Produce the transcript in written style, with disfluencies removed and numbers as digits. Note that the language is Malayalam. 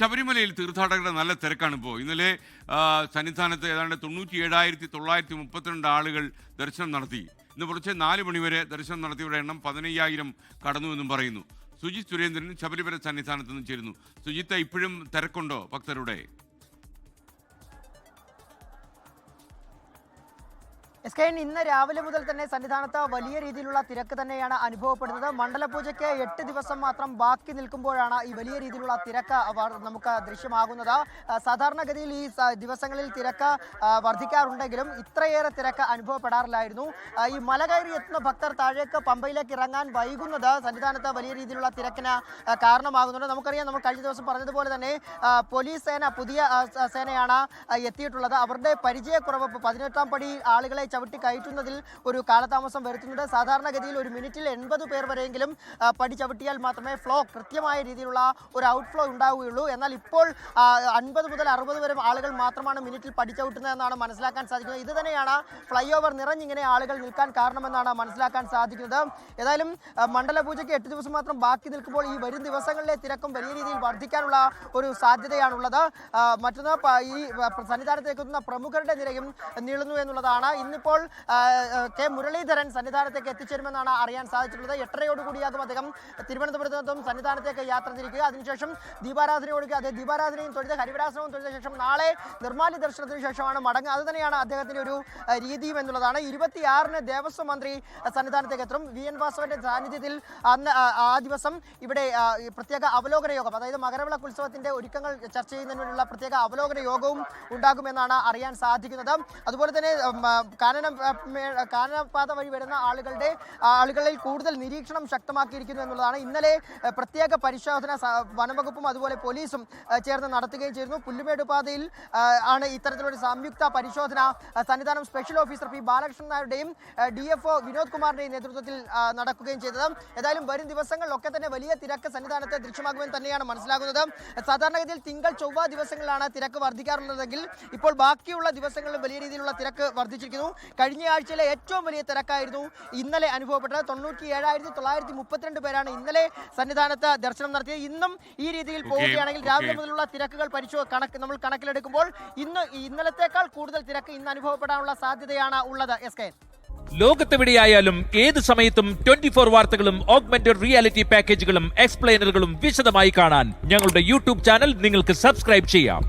ശബരിമലയിൽ തീർത്ഥാടകരുടെ നല്ല തിരക്കാണ് ഇപ്പോൾ. ഇന്നലെ സന്നിധാനത്ത് ഏതാണ്ട് 97,932 ആളുകൾ ദർശനം നടത്തി. ഇന്ന് പുലർച്ചെ 4 മണിവരെ ദർശനം നടത്തിയവരുടെ എണ്ണം 15,000 കടന്നുവെന്നും പറയുന്നു. സുജിത് സുരേന്ദ്രൻ ശബരിമല സന്നിധാനത്ത് നിന്ന് ചേരുന്നു. സുജിത്ത്, ഇപ്പോഴും തിരക്കുണ്ടോ ഭക്തരുടെ? ഇന്ന് രാവിലെ മുതൽ തന്നെ സന്നിധാനത്ത് വലിയ രീതിയിലുള്ള തിരക്ക് തന്നെയാണ് അനുഭവപ്പെടുന്നത്. മണ്ഡലപൂജയ്ക്ക് 8 ദിവസം മാത്രം ബാക്കി നിൽക്കുമ്പോഴാണ് ഈ വലിയ രീതിയിലുള്ള തിരക്ക് നമുക്ക് ദൃശ്യമാകുന്നത്. സാധാരണഗതിയിൽ ഈ ദിവസങ്ങളിൽ തിരക്ക് വർദ്ധിക്കാറുണ്ടെങ്കിലും ഇത്രയേറെ തിരക്ക് അനുഭവപ്പെടാറില്ലായിരുന്നു. ഈ മല കയറി എത്തുന്ന ഭക്തർ താഴേക്ക് പമ്പയിലേക്ക് ഇറങ്ങാൻ വൈകുന്നത് സന്നിധാനത്ത് വലിയ രീതിയിലുള്ള തിരക്കിന് കാരണമാകുന്നുണ്ട്. നമുക്കറിയാം, നമ്മൾ കഴിഞ്ഞ ദിവസം പറഞ്ഞതുപോലെ തന്നെ പോലീസ് സേന, പുതിയ സേനയാണ് എത്തിയിട്ടുള്ളത്. അവരുടെ പരിചയക്കുറവ് 18ാം പടി ആളുകളെ ചവിട്ടി കയറ്റുന്നതിൽ ഒരു കാലതാമസം വരുത്തുന്നുണ്ട്. സാധാരണഗതിയിൽ ഒരു മിനിറ്റിൽ 80 പേർ വരെയെങ്കിലും പടി ചവിട്ടിയാൽ മാത്രമേ കൃത്യമായ രീതിയിലുള്ള ഒരു ഔട്ട്ഫ്ലോ ഉണ്ടാവുകയുള്ളൂ. എന്നാൽ ഇപ്പോൾ 50 മുതൽ 60 വരെ ആളുകൾ മാത്രമാണ് മിനിറ്റിൽ പടി ചവിട്ടുന്നതെന്നാണ് മനസ്സിലാക്കാൻ സാധിക്കുന്നത്. ഇത് തന്നെയാണ് ഫ്ലൈ ഓവർ നിറഞ്ഞിങ്ങനെ ആളുകൾ നിൽക്കാൻ കാരണമെന്നാണ് മനസ്സിലാക്കാൻ സാധിക്കുന്നത്. ഏതായാലും മണ്ഡലപൂജയ്ക്ക് 8 ദിവസം മാത്രം ബാക്കി നിൽക്കുമ്പോൾ ഈ വരും ദിവസങ്ങളിലെ തിരക്കും വലിയ രീതിയിൽ വർദ്ധിക്കാനുള്ള ഒരു സാധ്യതയാണുള്ളത്. മറ്റൊന്ന്, ഈ സന്നിധാനത്തേക്ക് എത്തുന്ന പ്രമുഖരുടെ നിരയും നീളുന്നു എന്നുള്ളതാണ്. ഇന്നിപ്പോൾ കെ മുരളീധരൻ സന്നിധാനത്തേക്ക് എത്തിച്ചേരുമെന്നാണ് അറിയാൻ സാധിച്ചിട്ടുള്ളത്. 8:30യോടുകൂടിയാകും അദ്ദേഹം തിരുവനന്തപുരത്ത് നിന്നും സന്നിധാനത്തേക്ക് യാത്ര തിരിക്കുക. അതിനുശേഷം ദീപാരാധനയോടുകൂടി അദ്ദേഹം ദീപാരാധനയും തൊഴുത് ഹരിവരാസനവും തൊഴുത ശേഷം നാളെ നിർമ്മാല്യ ദർശനത്തിന് ശേഷമാണ് മടങ്ങുക. അത് തന്നെയാണ് അദ്ദേഹത്തിന്റെ ഒരു രീതിയും എന്നുള്ളതാണ്. 26-ന് ദേവസ്വം മന്ത്രി സന്നിധാനത്തേക്ക് എത്തും. VN വാസവന്റെ സാന്നിധ്യത്തിൽ ആ ദിവസം ഇവിടെ പ്രത്യേക അവലോകന യോഗം, അതായത് മകരവിളക്ക് ഉത്സവത്തിന്റെ ഒരുക്കങ്ങൾ ചർച്ച ചെയ്യുന്നതിന് വേണ്ടിയുള്ള പ്രത്യേക അവലോകന യോഗവും ഉണ്ടാകുമെന്നാണ് അറിയാൻ സാധിക്കുന്നത്. അതുപോലെ തന്നെ കാനനപാത വഴി വരുന്ന ആളുകളിൽ കൂടുതൽ നിരീക്ഷണം ശക്തമാക്കിയിരിക്കുന്നു എന്നുള്ളതാണ്. ഇന്നലെ പ്രത്യേക പരിശോധന വനംവകുപ്പും അതുപോലെ പോലീസും ചേർന്ന് നടത്തുകയും ചെയ്തിരുന്നു. പുല്ലുമേട് പാതയിൽ ആണ് ഇത്തരത്തിലൊരു സംയുക്ത പരിശോധന Sannidhanam special officer P Balakrishnan നായരുടെയും DFO വിനോദ് കുമാറിന്റെയും നേതൃത്വത്തിൽ നടക്കുകയും ചെയ്തത്. ഏതായാലും വരും ദിവസങ്ങളിലൊക്കെ തന്നെ വലിയ തിരക്ക് സന്നിധാനത്ത് ദൃശ്യമാകുമെന്ന് തന്നെയാണ് മനസ്സിലാകുന്നത്. സാധാരണഗതിയിൽ തിങ്കൾ ചൊവ്വ ദിവസങ്ങളിലാണ് തിരക്ക് വർദ്ധിക്കാറുള്ളതെങ്കിൽ ഇപ്പോൾ ബാക്കിയുള്ള ദിവസങ്ങളിൽ വലിയ രീതിയിലുള്ള തിരക്ക് വർദ്ധിച്ചിരിക്കുന്നു. കഴിഞ്ഞ ആഴ്ചയിലെ ഏറ്റവും വലിയ തിരക്കായിരുന്നു ഇന്നലെ അനുഭവപ്പെട്ടത്. 97,932 പേരാണ് ഇന്നലെ സന്നിധാനത്ത് ദർശനം നടത്തിയത്. ഇന്നും ഈ രീതിയിൽ പോവുകയാണെങ്കിൽ രാവിലെ മുതലുള്ള തിരക്കുകൾ നമ്മൾ കണക്കിലെടുക്കുമ്പോൾ ഇന്നലത്തേക്കാൾ കൂടുതൽ തിരക്ക് ഇന്ന് അനുഭവപ്പെടാനുള്ള സാധ്യതയാണ് ഉള്ളത്. ലോകത്തെവിടെയായാലും ഏത് സമയത്തും 24 വാർത്തകളും ഓഗ്മെന്റഡ് റിയാലിറ്റി പാക്കേജുകളും എക്സ്പ്ലെയിനറുകളും വിശദമായി കാണാൻ ഞങ്ങളുടെ YouTube ചാനൽ നിങ്ങൾക്ക് സബ്സ്ക്രൈബ് ചെയ്യാം.